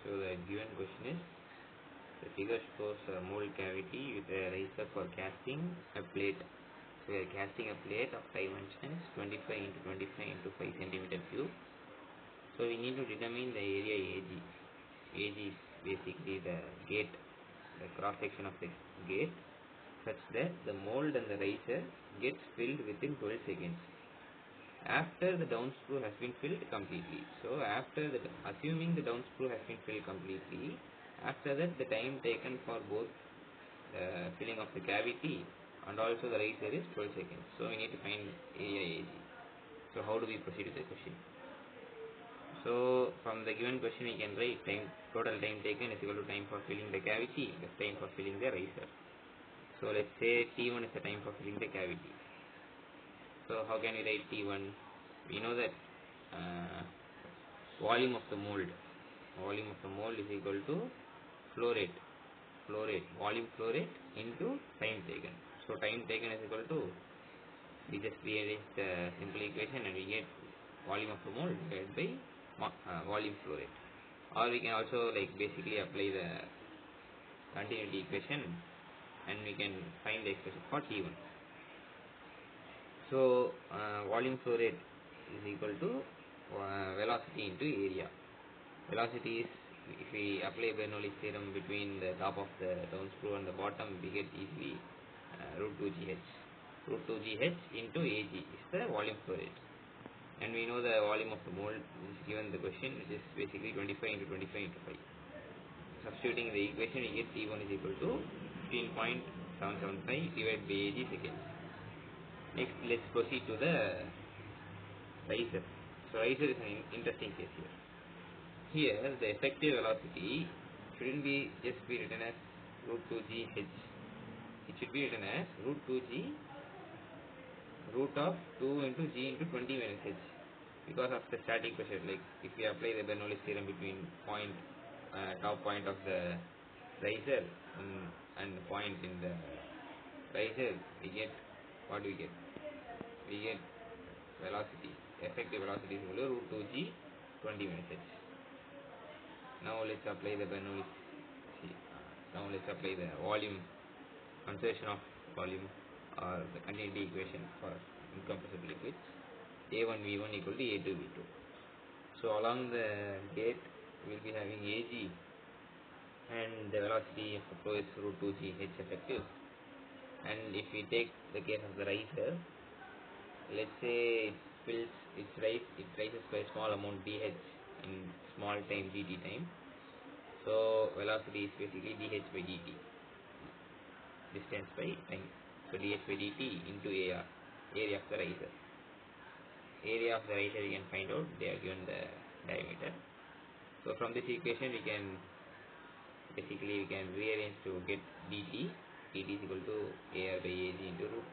So the given question is, the figure shows a mold cavity with a riser for casting a plate. So we are casting a plate of dimensions 25 into 25 into 5 centimeter cube. So we need to determine the area AG. AG is basically the gate, the cross section of the gate, such that the mold and the riser gets filled within 12 seconds after the down screw has been filled completely. So assuming the down screw has been filled completely, after that the time taken for both filling of the cavity and also the riser is 12 seconds. So we need to find area AG. So how do we proceed with the question? So from the given question we can write total time taken is equal to time for filling the cavity plus time for filling the riser. So let's say T1 is the time for filling the cavity. So how can we write T1? We know that volume of the mold is equal to flow rate, volume flow rate into time taken. So time taken is equal to, we just rearrange the simple equation and we get volume of the mold divided by volume flow rate. Or we can also basically apply the continuity equation and we can find the expression for T1. So volume flow rate is equal to velocity into area. Velocity is, if we apply Bernoullis theorem between the top of the down screw and the bottom, we get easily root 2gh. Root 2gh into Ag is the volume flow rate. And we know the volume of the mold is given the question, which is basically 25 into 25 into 5. Substituting the equation, we get T1 is equal to 15.775 divided by Ag seconds. Next, let's proceed to the riser. So riser is an interesting case here. Here, the effective velocity shouldn't be just be written as root 2gh. It should be written as root 2g root of 2 into g into 20 minus h, because of the static pressure. If we apply the Bernoullis theorem between top point of the riser and the point in the riser, we get what we get? We get velocity. Effective velocity is equal to root 2g 20 minus h. Now let's apply the Bernoullis. Now let's apply the volume, conservation of volume, or the continuity equation for incompressible liquids. A1 V1 equal to A2 V2. So along the gate we will be having Ag, and the velocity of the flow is root 2g h effective. And if we take the case of the riser, let's say it rises by a small amount dh in small time dt time. So velocity is basically dh by dt, distance by time. So dh by dt into AR, area of the riser. Area of the riser we can find out, they are given the diameter. So from this equation we can rearrange to get dt. dt is equal to AR by Ag into root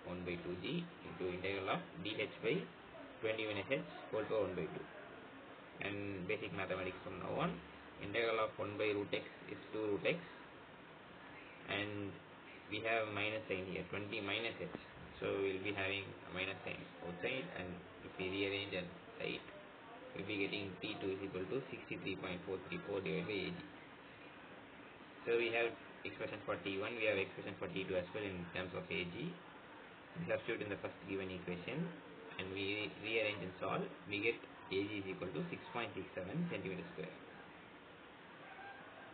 1 by 2g into integral of dh by 20 minus h whole power 1 by 2. And basic mathematics from now on, integral of 1 by root x is 2 root x, and we have minus sign here, 20 minus h. So we will be having a minus sign outside, and if we rearrange and write, we will be getting T2 is equal to 63.434 divided by Ag. So we have expression for T1, we have expression for T2 as well in terms of Ag. We substitute in the first given equation and we rearrange and solve, we get Ag is equal to 6.67 centimeter square.